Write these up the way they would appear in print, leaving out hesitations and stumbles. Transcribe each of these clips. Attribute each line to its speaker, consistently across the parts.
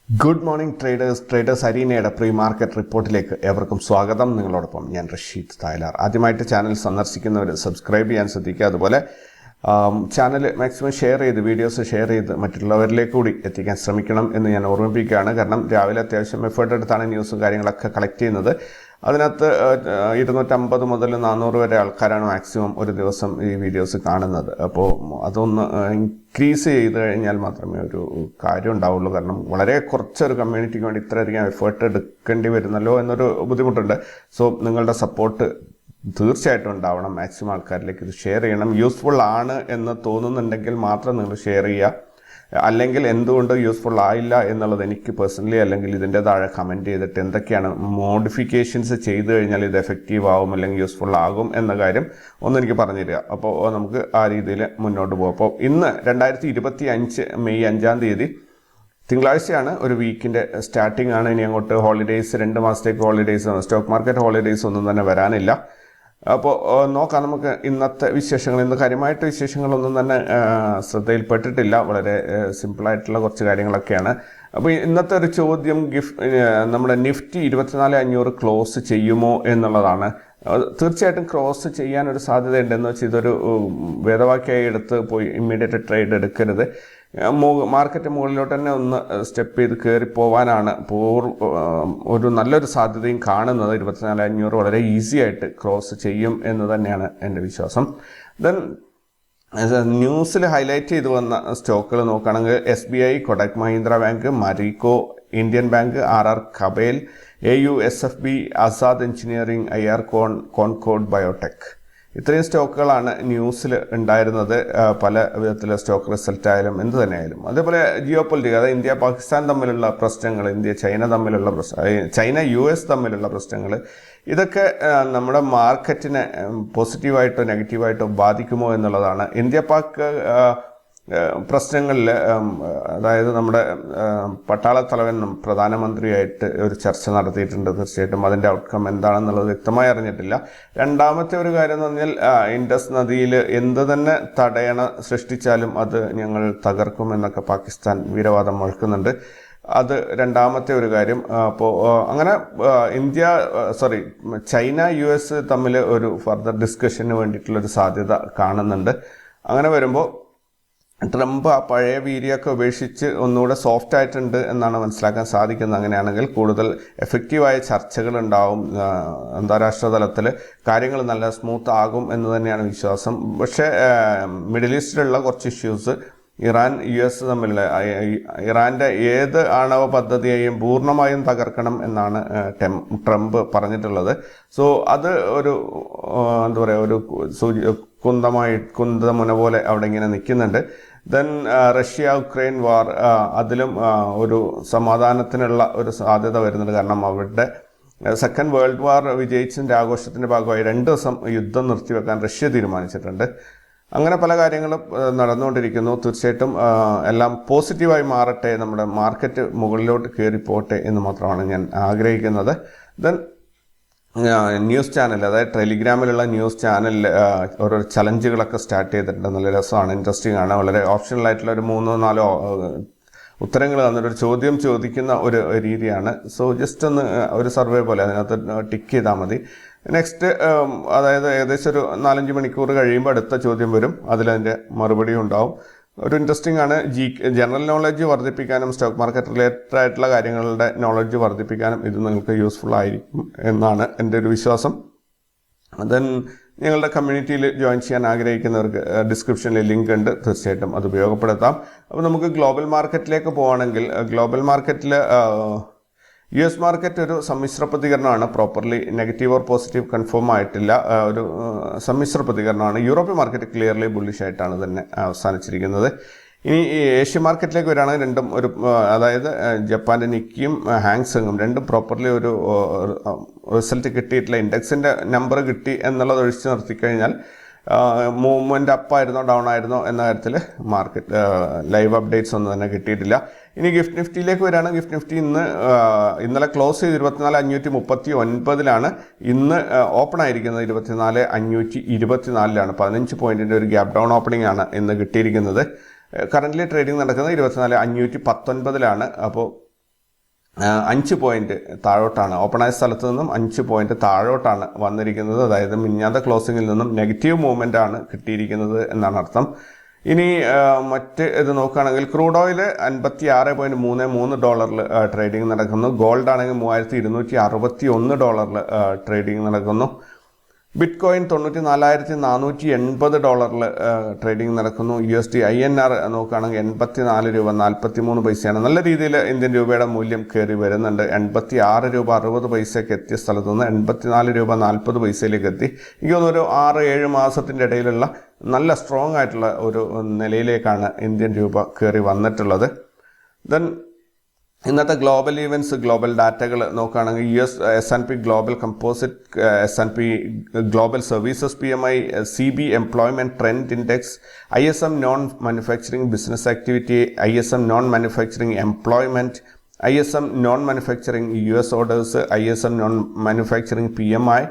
Speaker 1: Good morning traders അരീനയുടെ pre market റിപ്പോർട്ടിലേക്ക് ഏവർക്കും സ്വാഗതം. നിങ്ങളോടൊപ്പം ഞാൻ റഷീദ് തായ്ലാർ. ആദ്യമായിട്ട് ചാനൽ സന്ദർശിക്കുന്നവർ സബ്സ്ക്രൈബ് ചെയ്യാൻ ശ്രദ്ധിക്കുക. അതുപോലെ ചാനൽ മാക്സിമം വീഡിയോസ് ഷെയർ ചെയ്ത് മറ്റുള്ളവരിലേക്ക് കൂടി എത്തിക്കാൻ ശ്രമിക്കണം എന്ന് ഞാൻ ഓർമ്മിപ്പിക്കുകയാണ്. കാരണം രാവിലെ അത്യാവശ്യം എഫേർട്ട് എടുത്താണ് ന്യൂസും കാര്യങ്ങളൊക്കെ കളക്ട് ചെയ്യുന്നത്. അതിനകത്ത് 250 മുതൽ 400 വരെ ആൾക്കാരാണ് മാക്സിമം ഒരു ദിവസം ഈ വീഡിയോസ് കാണുന്നത്. അപ്പോൾ അതൊന്ന് ഇൻക്രീസ് ചെയ്ത് കഴിഞ്ഞാൽ മാത്രമേ ഒരു കാര്യം ഉണ്ടാവുള്ളൂ. കാരണം വളരെ കുറച്ചൊരു കമ്മ്യൂണിറ്റിക്ക് വേണ്ടി ഇത്രയധികം എഫേർട്ട് എടുക്കേണ്ടി വരുന്നല്ലോ എന്നൊരു ബുദ്ധിമുട്ടുണ്ട്. സോ നിങ്ങളുടെ സപ്പോർട്ട് തീർച്ചയായിട്ടും ഉണ്ടാവണം. മാക്സിമം ആൾക്കാരിലേക്ക് ഇത് ഷെയർ ചെയ്യണം. യൂസ്ഫുൾ ആണ് എന്ന് തോന്നുന്നുണ്ടെങ്കിൽ മാത്രം നിങ്ങൾ ഷെയർ ചെയ്യുക. അല്ലെങ്കിൽ എന്തുകൊണ്ട് യൂസ്ഫുൾ ആയില്ല എന്നുള്ളത് എനിക്ക് പേഴ്സണലി അല്ലെങ്കിൽ ഇതിൻ്റെ താഴെ കമൻറ്റ് ചെയ്തിട്ട് എന്തൊക്കെയാണ് മോഡിഫിക്കേഷൻസ് ചെയ്ത് കഴിഞ്ഞാൽ ഇത് എഫക്റ്റീവ് ആവും അല്ലെങ്കിൽ യൂസ്ഫുൾ ആകും എന്ന കാര്യം എനിക്ക് പറഞ്ഞു തരിക. അപ്പോൾ നമുക്ക് ആ രീതിയിൽ മുന്നോട്ട് പോകും. അപ്പോൾ ഇന്ന് 2025 മെയ് 5-ാം തീയതി തിങ്കളാഴ്ചയാണ്. ഒരു വീക്കിൻ്റെ സ്റ്റാർട്ടിംഗ് ആണ്. ഇനി അങ്ങോട്ട് ഹോളിഡേയ്സ് 2 മാസത്തേക്ക് ഹോളിഡേയ്സ്, സ്റ്റോക്ക് മാർക്കറ്റ് ഹോളിഡേയ്സ് ഒന്നും തന്നെ വരാനില്ല. അപ്പോൾ നോക്കാം നമുക്ക് ഇന്നത്തെ വിശേഷങ്ങൾ. ഇന്ന് കാര്യമായിട്ട് വിശേഷങ്ങളൊന്നും തന്നെ ശ്രദ്ധയിൽപ്പെട്ടിട്ടില്ല. വളരെ സിമ്പിളായിട്ടുള്ള കുറച്ച് കാര്യങ്ങളൊക്കെയാണ്. അപ്പോൾ ഇന്നത്തെ ഒരു ചോദ്യം നമ്മുടെ നിഫ്റ്റി 24,500 ക്ലോസ് ചെയ്യുമോ എന്നുള്ളതാണ്. തീർച്ചയായിട്ടും ക്രോസ് ചെയ്യാനൊരു സാധ്യതയുണ്ടെന്ന് വെച്ചാൽ ഇതൊരു വേദവാക്യമായി എടുത്ത് പോയി ഇമ്മീഡിയറ്റ് ട്രേഡ് എടുക്കരുത്. മാർക്കറ്റ് മുകളിലോട്ട് തന്നെ ഒന്ന് സ്റ്റെപ്പ് ചെയ്ത് കയറി പോകാനാണ് ഒരു നല്ലൊരു സാധ്യതയും കാണുന്നത്. 24,500 വളരെ ഈസി ആയിട്ട് ക്രോസ് ചെയ്യും എന്ന് തന്നെയാണ് എൻ്റെ വിശ്വാസം. ദെൻ ന്യൂസിൽ ഹൈലൈറ്റ് ചെയ്തു വന്ന സ്റ്റോക്കുകൾ നോക്കുകയാണെങ്കിൽ SBI, Kotak Mahindra bank, Marico, Indian bank, RR Kabel, AU SFB, Azad engineering, IR Concord biotech. ഇത്രയും സ്റ്റോക്കുകളാണ് ന്യൂസിൽ ഉണ്ടായിരുന്നത്. പല വിധത്തിലെ സ്റ്റോക്ക് റിസൾട്ട് ആയാലും എന്ത് തന്നെയായാലും. അതേപോലെ ജിയോ പൊളിറ്റിക്സ്, അതായത് ഇന്ത്യ പാകിസ്ഥാൻ തമ്മിലുള്ള പ്രശ്നങ്ങൾ, ചൈന തമ്മിലുള്ള ചൈന US തമ്മിലുള്ള പ്രശ്നങ്ങൾ, ഇതൊക്കെ നമ്മുടെ മാർക്കറ്റിനെ പോസിറ്റീവായിട്ടോ നെഗറ്റീവായിട്ടോ ബാധിക്കുമോ എന്നുള്ളതാണ്. ഇന്ത്യ പാക് പ്രശ്നങ്ങളിൽ അതായത് നമ്മുടെ പട്ടാളത്തലവനും പ്രധാനമന്ത്രിയായിട്ട് ഒരു ചർച്ച നടത്തിയിട്ടുണ്ട്. തീർച്ചയായിട്ടും അതിൻ്റെ ഔട്ട്കം എന്താണെന്നുള്ളത് വ്യക്തമായി അറിഞ്ഞിട്ടില്ല. രണ്ടാമത്തെ ഒരു കാര്യം എന്ന് പറഞ്ഞാൽ ഇൻഡസ് നദിയിൽ എന്ത് തന്നെ തടയണ സൃഷ്ടിച്ചാലും അത് ഞങ്ങൾ തകർക്കുമെന്നൊക്കെ പാകിസ്ഥാൻ വീരവാദം മുഴക്കുന്നുണ്ട്. അത് രണ്ടാമത്തെ ഒരു കാര്യം. അപ്പോൾ അങ്ങനെ ചൈന US തമ്മിൽ ഒരു ഫർദർ ഡിസ്കഷന് വേണ്ടിയിട്ടുള്ളൊരു സാധ്യത കാണുന്നുണ്ട്. അങ്ങനെ വരുമ്പോൾ ട്രംപ് ആ പഴയ വീര്യമൊക്കെ ഉപേക്ഷിച്ച് ഒന്നുകൂടെ സോഫ്റ്റ് ആയിട്ടുണ്ട് എന്നാണ് മനസ്സിലാക്കാൻ സാധിക്കുന്നത്. അങ്ങനെയാണെങ്കിൽ കൂടുതൽ എഫക്റ്റീവായ ചർച്ചകൾ ഉണ്ടാവും. അന്താരാഷ്ട്ര തലത്തിൽ കാര്യങ്ങൾ നല്ല സ്മൂത്ത് ആകും എന്ന് തന്നെയാണ് വിശ്വാസം. പക്ഷേ മിഡിൽ ഈസ്റ്റിലുള്ള കുറച്ച് ഇഷ്യൂസ്, ഇറാൻ US തമ്മിലുള്ള ഇറാൻ്റെ ഏത് ആണവ പദ്ധതിയെയും പൂർണ്ണമായും തകർക്കണം എന്നാണ് ട്രംപ് പറഞ്ഞിട്ടുള്ളത്. സോ അത് ഒരു ഒരു കുന്തമുന പോലെ അവിടെ ഇങ്ങനെ നിൽക്കുന്നുണ്ട്. ദെൻ റഷ്യ യുക്രൈൻ വാർ, അതിലും ഒരു സമാധാനത്തിനുള്ള ഒരു സാധ്യത വരുന്നുണ്ട്. കാരണം അവരുടെ സെക്കൻഡ് വേൾഡ് വാർ വിജയിച്ചതിൻ്റെ ആഘോഷത്തിൻ്റെ ഭാഗമായി 2 ദിവസം യുദ്ധം നിർത്തിവെക്കാൻ റഷ്യ തീരുമാനിച്ചിട്ടുണ്ട്. അങ്ങനെ പല കാര്യങ്ങളും നടന്നുകൊണ്ടിരിക്കുന്നു. തീർച്ചയായിട്ടും എല്ലാം പോസിറ്റീവായി മാറട്ടെ, നമ്മുടെ മാർക്കറ്റ് മുകളിലോട്ട് കയറിപ്പോട്ടെ എന്ന് മാത്രമാണ് ഞാൻ ആഗ്രഹിക്കുന്നത്. ദെൻ ന്യൂസ് ചാനൽ, അതായത് ടെലിഗ്രാമിലുള്ള ന്യൂസ് ചാനലിൽ ഓരോ ചലഞ്ചുകളൊക്കെ സ്റ്റാർട്ട് ചെയ്തിട്ടുണ്ട്. നല്ല രസമാണ്, ഇൻട്രസ്റ്റിംഗ് ആണ്. വളരെ ഓപ്ഷണലായിട്ടുള്ള ഒരു 3-4 ഉത്തരങ്ങൾ തന്നിട്ട് ഒരു ചോദ്യം ചോദിക്കുന്ന ഒരു രീതിയാണ്. സോ ജസ്റ്റ് ഒന്ന് ഒരു സർവേ പോലെ അതിനകത്ത് ടിക്ക് ചെയ്താൽ മതി. നെക്സ്റ്റ് അതായത് ഏകദേശം ഒരു 4-5 മണിക്കൂർ കഴിയുമ്പോൾ അടുത്ത ചോദ്യം വരും, അതിലതിൻ്റെ മറുപടിയും ഉണ്ടാവും. ഒരു ഇൻട്രസ്റ്റിംഗ് ആണ്. ജനറൽ നോളജ് വർദ്ധിപ്പിക്കാനും സ്റ്റോക്ക് മാർക്കറ്റ് റിലേറ്റഡ് ആയിട്ടുള്ള കാര്യങ്ങളുടെ നോളജ് വർദ്ധിപ്പിക്കാനും ഇത് നിങ്ങൾക്ക് യൂസ്ഫുൾ ആയിരിക്കും എന്നാണ് എൻ്റെ ഒരു വിശ്വാസം. ദെൻ ഞങ്ങളുടെ കമ്മ്യൂണിറ്റിയിൽ ജോയിൻ ചെയ്യാൻ ആഗ്രഹിക്കുന്നവർക്ക് ഡിസ്ക്രിപ്ഷനിൽ ലിങ്ക് ഉണ്ട്, തീർച്ചയായിട്ടും അത് ഉപയോഗപ്പെടുത്താം. അപ്പോൾ നമുക്ക് ഗ്ലോബൽ മാർക്കറ്റിലേക്ക് പോവുകയാണെങ്കിൽ ഗ്ലോബൽ മാർക്കറ്റിൽ US മാർക്കറ്റ് ഒരു സമ്മിശ്ര പ്രതികരണമാണ്. Properly negative or positive confirm ആയിട്ടില്ല. ഒരു സമ്മിശ്ര പ്രതികരണമാണ്. യൂറോപ്യൻ മാർക്കറ്റ് ക്ലിയർലി ബുള്ളിഷ് ആയിട്ടാണ് തന്നെ അവസാനിച്ചിരിക്കുന്നത്. ഇനി ഈ ഏഷ്യൻ മാർക്കറ്റിലേക്ക് വരികയാണെങ്കിൽ രണ്ടും അതായത് ജപ്പാൻ്റെ നിക്കിയും ഹാങ്സെങ്ങും രണ്ടും പ്രോപ്പർലി ഒരു റിസൾട്ട് കിട്ടിയിട്ടില്ല. ഇൻഡെക്സിൻ്റെ നമ്പർ കിട്ടി എന്നുള്ളത് ഒഴിച്ച് നിർത്തിക്കഴിഞ്ഞാൽ മൂവ്മെൻറ്റ് അപ്പായിരുന്നോ ഡൗൺ ആയിരുന്നോ എന്ന കാര്യത്തിൽ മാർക്കറ്റ് ലൈവ് അപ്ഡേറ്റ്സ് ഒന്നും തന്നെ കിട്ടിയിട്ടില്ല. ഇനി ഗിഫ്റ്റ് നിഫ്റ്റിയിലേക്ക് വരികയാണെങ്കിൽ ഗിഫ്റ്റ് നിഫ്റ്റി ഇന്നലെ ക്ലോസ് ചെയ്ത് 24,539 ഇന്ന് ഓപ്പൺ ആയിരിക്കുന്നത് 24,524 15 പോയിൻറ്റിൻ്റെ ഒരു ഗ്യാപ് ഡൗൺ ഓപ്പണിംഗ് ആണ് ഇന്ന് കിട്ടിയിരിക്കുന്നത്. കറൻ്റ്ലി ട്രേഡിംഗ് നടക്കുന്നത് 24,519. അപ്പോൾ 5 പോയിന്റ് താഴോട്ടാണ്, ഓപ്പണായ സ്ഥലത്ത് നിന്നും 5 പോയിന്റ് താഴോട്ടാണ് വന്നിരിക്കുന്നത്. അതായത് മിഞ്ഞാത്ത ക്ലോസിങ്ങിൽ നിന്നും നെഗറ്റീവ് മൂവ്മെൻ്റ് ആണ് കിട്ടിയിരിക്കുന്നത് എന്നാണ് അർത്ഥം. ഇനി മറ്റ് ഇത് നോക്കുകയാണെങ്കിൽ ക്രൂഡ് ഓയിൽ $56.33 ട്രേഡിംഗ് നടക്കുന്നു. ഗോൾഡ് ആണെങ്കിൽ $3261 ട്രേഡിംഗ് നടക്കുന്നു. ബിറ്റ് കോയിൻ $94,480 ട്രേഡിംഗ് നടക്കുന്നു. USD INR നോക്കുകയാണെങ്കിൽ 84 രൂപ 43 പൈസയാണ്. നല്ല രീതിയിൽ ഇന്ത്യൻ രൂപയുടെ മൂല്യം കയറി വരുന്നുണ്ട്. 86 രൂപ 60 പൈസയ്ക്ക് എത്തിയ സ്ഥലത്ത് നിന്ന് 84 രൂപ 40 പൈസയിലേക്ക് എത്തി. എനിക്ക് തോന്നുന്നു ഒരു 6-7 മാസത്തിൻ്റെ ഇടയിലുള്ള നല്ല സ്ട്രോങ് ആയിട്ടുള്ള ഒരു നിലയിലേക്കാണ് ഇന്ത്യൻ രൂപ കയറി വന്നിട്ടുള്ളത്. ദെൻ ഇന്നത്തെ ഗ്ലോബൽ ഈവൻസ്, ഗ്ലോബൽ ഡാറ്റകൾ നോക്കുകയാണെങ്കിൽ S&P global composite, S&P global services PMI, CB employment trend index, ISM non manufacturing business activity, ISM non manufacturing employment, ISM non manufacturing US orders, ISM non manufacturing PMI,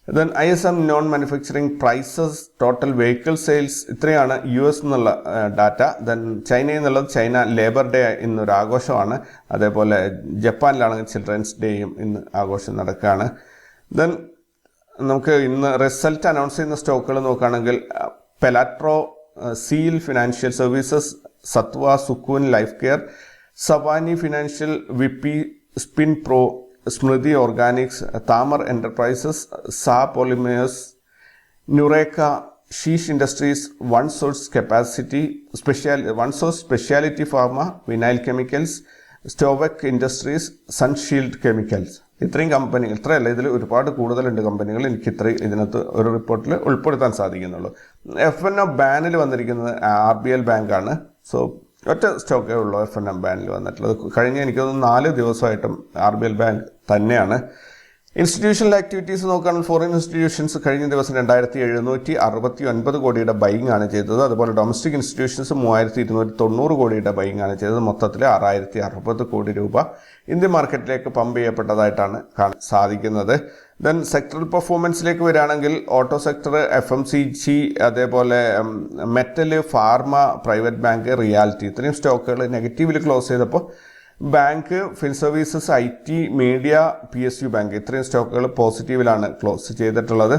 Speaker 1: then ISM non manufacturing prices, total vehicle sales. ഇത്രയാണ് US എന്നുള്ള data. Then ചൈനയിൽ നിന്നുള്ളത് China labour day ഇന്നൊരു ആഘോഷമാണ്. അതേപോലെ ജപ്പാനിലാണെങ്കിൽ children's ഡേയും ഇന്ന് ആഘോഷം നടക്കുകയാണ്. ദെൻ നമുക്ക് ഇന്ന് റിസൾട്ട് അനൗൺസ് ചെയ്യുന്ന സ്റ്റോക്കുകൾ നോക്കുകയാണെങ്കിൽ Pelatro, seal financial services, Sattva, Sukoon life care, Savani financial, VP, spin pro, Smriti organics, Tamar enterprises, Sah polymers, Neureca, Shish industries, one source speciality pharma, vinyl chemicals, Stovec industries, sunshield chemicals. ഇത്രയും കമ്പനികൾ, ഇത്രയല്ല, ഇതിൽ ഒരുപാട് കൂടുതലുണ്ട് കമ്പനികൾ. എനിക്ക് ഇത്രയും ഇതിനകത്ത് ഒരു റിപ്പോർട്ടിൽ ഉൾപ്പെടുത്താൻ സാധിക്കുന്നുള്ളൂ. FNO ബാനിൽ വന്നിരിക്കുന്നത് RBL ബാങ്കാണ്. സോ ഒറ്റ സ്റ്റോക്കേ ഉള്ളൂ FNO ബാനിൽ വന്നിട്ടുള്ളത്. കഴിഞ്ഞ എനിക്കൊന്ന് 4 ദിവസമായിട്ടും RBL ബാങ്ക് തന്നെയാണ്. ഇൻസ്റ്റിറ്റ്യൂഷണൽ ആക്ടിവിറ്റീസ് നോക്കുകയാണെങ്കിൽ ഫോറിൻ ഇൻസ്റ്റിറ്റ്യൂഷൻസ് കഴിഞ്ഞ ദിവസം 2769 കോടിയുടെ ബൈങ് ആണ് ചെയ്തത്. അതുപോലെ ഡൊമസ്റ്റിക് ഇൻസ്റ്റിറ്റ്യൂഷൻസ് 3290 കോടിയുടെ ബൈങ് ആണ് ചെയ്തത്. മൊത്തത്തിൽ 6060 കോടി രൂപ ഇന്ത്യൻ മാർക്കറ്റിലേക്ക് പമ്പ് ചെയ്യപ്പെട്ടതായിട്ടാണ് കാണാൻ സാധിക്കുന്നത്. ദെൻ സെക്ടറൽ പെർഫോമൻസിലേക്ക് വരികയാണെങ്കിൽ ഓട്ടോ സെക്ടർ, FMCG, അതേപോലെ metal, pharma, private bank, reality, ഇത്രയും സ്റ്റോക്കുകൾ നെഗറ്റീവിൽ ക്ലോസ് ചെയ്തപ്പോൾ bank, fin services, IT, media, PSU bank, ഇത്രയും സ്റ്റോക്കുകൾ പോസിറ്റീവിലാണ് ക്ലോസ് ചെയ്തിട്ടുള്ളത്.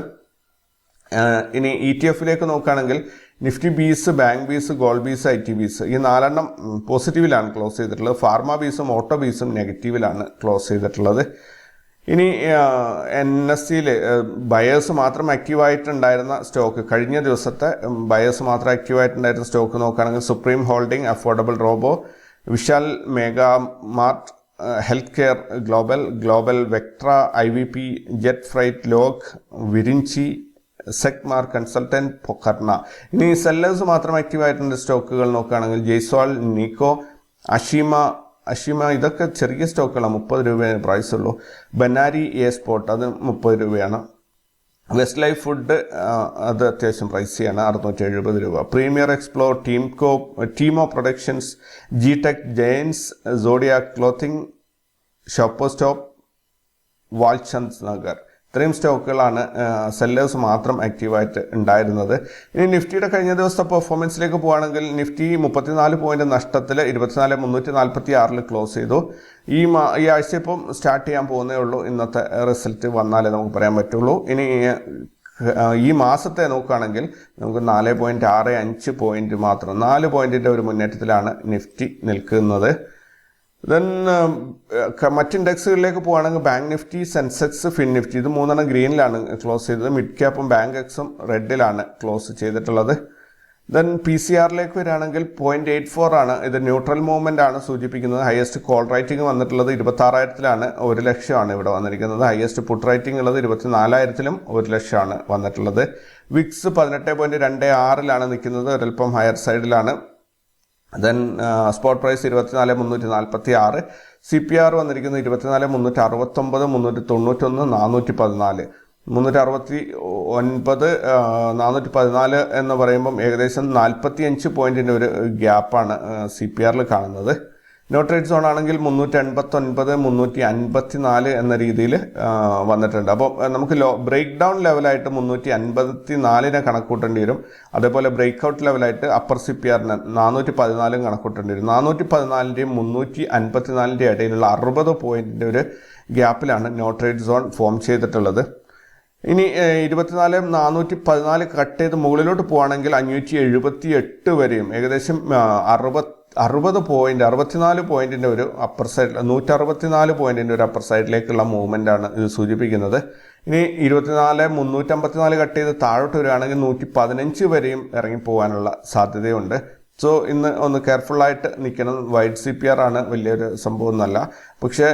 Speaker 1: ഇനി ETF നോക്കുകയാണെങ്കിൽ Nifty BeES, bank BeES, gold BeES, IT BeES, ഈ 4 പോസിറ്റീവിലാണ് ക്ലോസ് ചെയ്തിട്ടുള്ളത്. ഫാർമ ബീസും ഓട്ടോ ബീസും നെഗറ്റീവിലാണ് ക്ലോസ് ചെയ്തിട്ടുള്ളത്. ഇനി NSEയിൽ ബയേഴ്സ് മാത്രം ആക്റ്റീവായിട്ടുണ്ടായിരുന്ന സ്റ്റോക്ക്, കഴിഞ്ഞ ദിവസത്തെ ബയേഴ്സ് മാത്രം ആക്റ്റീവായിട്ടുണ്ടായിരുന്ന സ്റ്റോക്ക് നോക്കുകയാണെങ്കിൽ Supreme Holding, Affordable Robo, Vishal Mega Mart, Health Care Global, Vectra, IVP, Jet Freight, Log, Virinchi, Secmark Consultant, Pokarna. ഇനി സെല്ലേഴ്സ് മാത്രം ആക്റ്റീവായിട്ടുള്ള സ്റ്റോക്കുകൾ നോക്കുകയാണെങ്കിൽ ജയ്സ്വാൾ, നിക്കോ, അഷിമ ഇതൊക്കെ ചെറിയ സ്റ്റോക്കുകളാണ്. 30 രൂപയാണ് പ്രൈസ് ഉള്ളൂ. ബനാരി സ്പോർട്ട് അത് 30 രൂപയാണ്. വെസ്റ്റ് ലൈഫ് ഫുഡ് അത് അത്യാവശ്യം പ്രൈസിയാണ്, 670 രൂപ. Premier Explore, Teamo Productions, GTech, ജയൻസ്, Zodiac Clothing, Shoppers Stop, Walchand Nagar, ഇത്രയും സ്റ്റോക്കുകളാണ് സെല്ലേഴ്സ് മാത്രം ആക്റ്റീവായിട്ട് ഉണ്ടായിരുന്നത്. ഇനി നിഫ്റ്റിയുടെ കഴിഞ്ഞ ദിവസത്തെ പെർഫോമൻസിലേക്ക് പോവുകയാണെങ്കിൽ നിഫ്റ്റി 34 പോയിന്റ് നഷ്ടത്തിൽ 24,346 ക്ലോസ് ചെയ്തു. ഈ ആഴ്ച ഇപ്പം സ്റ്റാർട്ട് ചെയ്യാൻ പോകുന്നേ ഉള്ളൂ. ഇന്നത്തെ റിസൾട്ട് വന്നാലേ നമുക്ക് പറയാൻ പറ്റുള്ളൂ. ഇനി ഈ മാസത്തെ നോക്കുകയാണെങ്കിൽ നമുക്ക് 4.65 പോയിന്റ് മാത്രം, 4 പോയിന്റിൻ്റെ ഒരു മുന്നേറ്റത്തിലാണ് നിഫ്റ്റി നിൽക്കുന്നത്. ദെൻ മറ്റ് ഇൻഡെക്സുകളിലേക്ക് പോവുകയാണെങ്കിൽ ബാങ്ക് നിഫ്റ്റി, സെൻസെക്സ്, ഫിൻ നിഫ്റ്റി ഇത് 3 ഗ്രീനിലാണ് ക്ലോസ് ചെയ്തത്. മിഡ് ക്യാപ്പും ബാങ്ക് എക്സും റെഡിലാണ് ക്ലോസ് ചെയ്തിട്ടുള്ളത്. ദെൻ PCRലേക്ക് വരികയാണെങ്കിൽ 0.84 ആണ്. ഇത് ന്യൂട്രൽ മൂവ്മെൻ്റ് ആണ് സൂചിപ്പിക്കുന്നത്. ഹയസ്റ്റ് കോൾ റൈറ്റിംഗ് വന്നിട്ടുള്ളത് 26,000-ലാണ്, 1 ലക്ഷമാണ് ഇവിടെ വന്നിരിക്കുന്നത്. ഹയസ്റ്റ് പുട്ട് റൈറ്റിംഗ് ഉള്ളത് 24,000-ലും 1 ലക്ഷമാണ് വന്നിട്ടുള്ളത്. വിക്സ് 18.26-ലാണ് നിൽക്കുന്നത്, ഒരൽപ്പം ഹയർ സൈഡിലാണ്. Then spot price 24,346. CPR വന്നിരിക്കുന്നത് 24,369, 391, 414. 369, 414 എന്ന് പറയുമ്പം ഏകദേശം 45 പോയിന്റിൻ്റെ ഒരു ഗ്യാപ്പാണ് CPRൽ കാണുന്നത്. നോ ട്രേഡ് സോൺ ആണെങ്കിൽ 389 354 എന്ന രീതിയിൽ വന്നിട്ടുണ്ട്. അപ്പോൾ നമുക്ക് ബ്രേക്ക് ഡൗൺ ലെവലായിട്ട് 354 കണക്കൂട്ടേണ്ടി വരും. അതേപോലെ ബ്രേക്ക് ഔട്ട് ലെവലായിട്ട് അപ്പർ CPR-ന് 414 കണക്കൂട്ടേണ്ടി വരും. 414-ന്റെയും 354-ന്റെയും ഇടയിലുള്ള 60 പോയിന്റിന്റെ ഒരു ഗ്യാപ്പിലാണ് നോ ട്രേഡ് സോൺ ഫോം ചെയ്തിട്ടുള്ളത്. ഇനി 24,414 കട്ട് ചെയ്ത് മുകളിലോട്ട് പോവുകയാണെങ്കിൽ 578 വരെയും ഏകദേശം 64 പോയിന്റിന്റെ ഒരു അപ്പർ സൈഡ് 164 പോയിന്റിന്റെ ഒരു അപ്പർ സൈഡിലേക്കുള്ള മൂവ്മെന്റ് ആണ് ഇത് സൂചിപ്പിക്കുന്നത്. ഇനി 24,354 കട്ട് ചെയ്ത് താഴോട്ട് വരികയാണെങ്കിൽ 115 വരെയും ഇറങ്ങിപ്പോകാനുള്ള സാധ്യതയുണ്ട്. സോ ഇന്ന് ഒന്ന് കെയർഫുള്ളായിട്ട് നിൽക്കണം. വൈഡ് CPR ആണ്, വലിയൊരു സംഭവമൊന്നുമല്ല. പക്ഷേ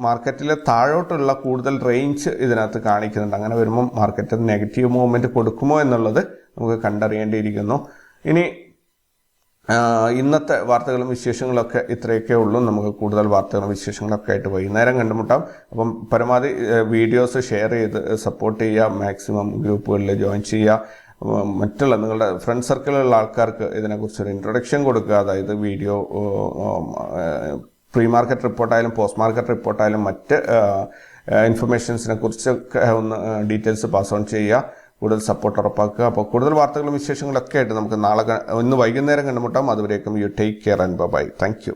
Speaker 1: മാർക്കറ്റിൽ താഴോട്ടുള്ള കൂടുതൽ റേഞ്ച് ഇതിനകത്ത് കാണിക്കുന്നുണ്ട്. അങ്ങനെ വരുമ്പോൾ മാർക്കറ്റ് നെഗറ്റീവ് മൂവ്മെൻറ്റ് കൊടുക്കുമോ എന്നുള്ളത് നമുക്ക് കണ്ടറിയേണ്ടിയിരിക്കുന്നു. ഇനി ഇന്നത്തെ വാർത്തകളും വിശേഷങ്ങളൊക്കെ ഇത്രയൊക്കെ ഉള്ളൂ. നമുക്ക് കൂടുതൽ വാർത്തകളും വിശേഷങ്ങളൊക്കെ ആയിട്ട് വൈകുന്നേരം കണ്ടുമുട്ടാം. അപ്പം പരമാവധി വീഡിയോസ് ഷെയർ ചെയ്ത് സപ്പോർട്ട് ചെയ്യുക, മാക്സിമം ഗ്രൂപ്പുകളിൽ ജോയിൻ ചെയ്യുക. മറ്റുള്ള നിങ്ങളുടെ ഫ്രണ്ട് സർക്കിളിലുള്ള ആൾക്കാർക്ക് ഇതിനെക്കുറിച്ചൊരു ഇൻട്രൊഡക്ഷൻ കൊടുക്കുക. അതായത് വീഡിയോ പ്രീ മാർക്കറ്റ് റിപ്പോർട്ടായാലും പോസ്റ്റ് മാർക്കറ്റ് റിപ്പോർട്ടായാലും മറ്റ് ഇൻഫർമേഷൻസിനെ കുറിച്ചൊക്കെ ഒന്ന് ഡീറ്റെയിൽസ് പാസ് ഓൺ ചെയ്യുക. കൂടുതൽ സപ്പോർട്ട് ഉറപ്പാക്കുക. അപ്പോൾ കൂടുതൽ വാർത്തകളും വിശേഷങ്ങളൊക്കെ ആയിട്ട് നമുക്ക് ഇന്ന് വൈകുന്നേരം കണ്ടുമുട്ടാം. അതുവരേക്കും you take care and bye. Thank U.